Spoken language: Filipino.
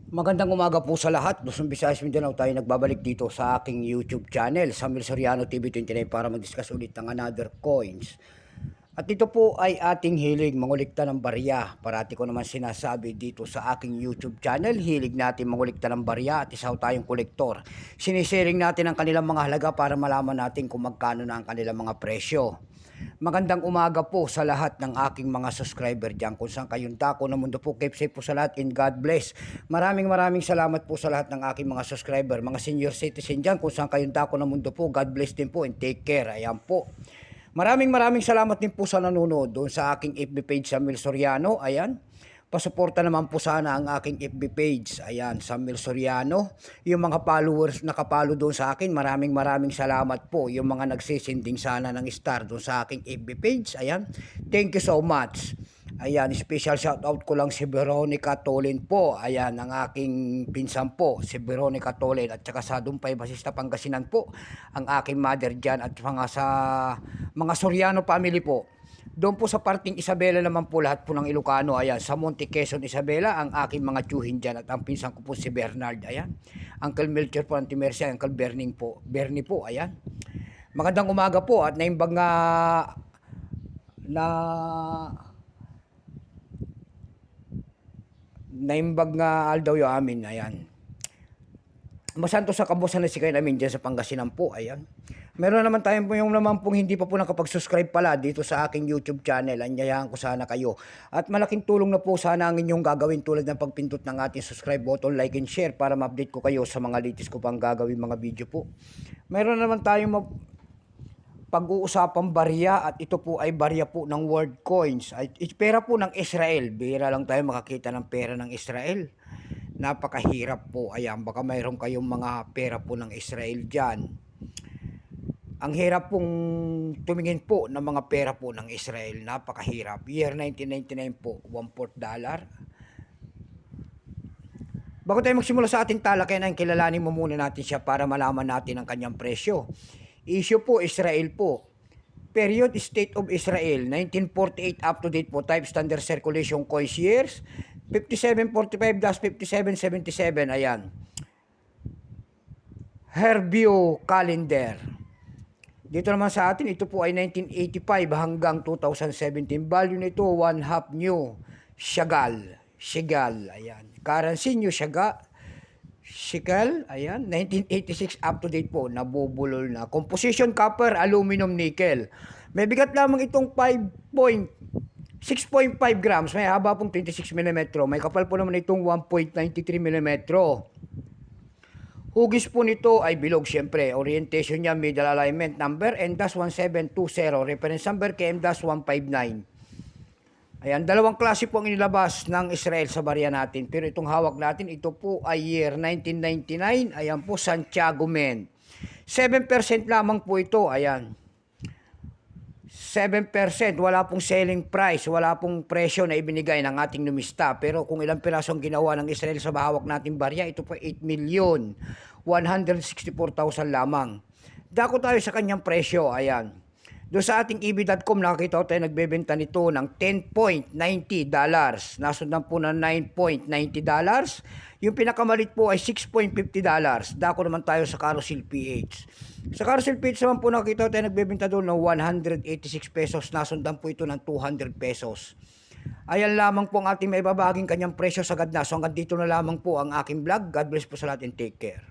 Magandang umaga po sa lahat. Luzon, Visayas, Mindanao, tayo nagbabalik dito sa aking YouTube channel, Samuel Soriano TV 29, para mag-discuss ulit ng another coins. At ito po ay ating hilig mangulikta ng barya. Parati ko naman sinasabi dito sa aking YouTube channel, hilig natin mangulikta ng barya at isaw tayong kolektor. Sinisharing natin ang kanilang mga halaga para malaman natin kung magkano na ang kanilang mga presyo. Magandang umaga po sa lahat ng aking mga subscriber dyan. Kung saan kayong dako ng mundo po, keep safe po sa lahat and God bless. Maraming salamat po sa lahat ng aking mga subscriber, mga senior citizen dyan. Kung saan kayong dako ng mundo po, God bless din po and take care. Ayan po. Maraming salamat din po sa nanonood doon sa aking FB page, Samuel Soriano. Ayan. Pasuporta naman po sana ang aking FB page. Ayan, Samuel Soriano. Yung mga followers nakapalo doon sa akin, maraming salamat po. Yung mga nagsisinding sana ng star doon sa aking FB page. Ayan, thank you so much. Ayan, special shout out ko lang si Veronica Tolin po. Ayan, ang aking pinsan po, si Veronica Tolin. At saka sa Dumpay, Basista, Pangasinan po, ang aking mother dyan. At mga sa mga Soriano family po. Doon po sa parting Isabela naman po, lahat po ng Ilocano, ayan, sa Monte Quezon, Isabela, ang aking mga tiyuhin dyan, at ang pinsan ko po si Bernard, ayan. Uncle Melcher po, Auntie Mercy, Uncle Bernie po, ayan. Magandang umaga po, at naimbag nga naimbag nga aldaw yung amin, ayan. Masanto sa kabusan na si kayo namin dyan sa Pangasinan po, ayan. Meron naman tayong po yung naman pong hindi pa po nakapag-subscribe pala dito sa aking YouTube channel. Anyayahan ko sana kayo. At malaking tulong na po sana ang inyong gagawin tulad ng pagpindot ng ating subscribe button, like and share para ma-update ko kayo sa mga latest ko pang gagawin mga video po. Meron naman tayong pag-uusapang barya, at ito po ay barya po ng world coins. Pera po ng Israel. Bihira lang tayo makakita ng pera ng Israel. Napakahirap po. Ayan, baka mayroon kayong mga pera po ng Israel dyan. Ang hirap pong tumingin po ng mga pera po ng Israel. Napakahirap. Year 1999 po, $1/4. Bago tayo magsimula sa ating talakayan, kilalanin mo muna natin siya para malaman natin ang kanyang presyo. Issue po, Israel po. Period, State of Israel, 1948 up to date po. Type, standard circulation coins years, 5745-5777. Ayan. Herbio calendar. Dito naman sa atin, ito po ay 1985 hanggang 2017. Value nito, 1/2 new. Shekel. Ayan. Currency new, Shekel. Ayan. 1986 up to date po. Nabubulol na. Composition, copper, aluminum, nickel. May bigat lamang itong 6.5 grams. May haba pong 26 mm. May kapal po naman itong 1.93 mm. Hugis po nito ay bilog, syempre. Orientation niya, middle alignment number, M-1720. Reference number kay M-159. Ayan, dalawang klase po ang inilabas ng Israel sa barya natin. Pero itong hawak natin, ito po ay year 1999. Ayan po, Santiago Men. 7% lamang po ito. Ayan. 7%, wala pong selling price, wala pong presyo na ibinigay ng ating numista. Pero kung ilang piraso ang ginawa ng Israel sa bahawak nating barya, ito po 8,164,000 lamang. Dako tayo sa kanyang presyo, ayan. Doon sa ating EB.com, nakakita ko tayo nagbebenta nito ng $10.90. Nasundan po ng $9.90. Yung pinakamalit po ay $6.50. Dako naman tayo sa Carousel PH. Sa Carousel PH naman po nakita ko tayo nagbebenta doon ng 186 pesos. Nasundan po ito ng 200 pesos. Ayan lamang po ang ating may babaging kanyang presyo sagad na. So hanggang dito na lamang po ang aking vlog. God bless po sa lahat and take care.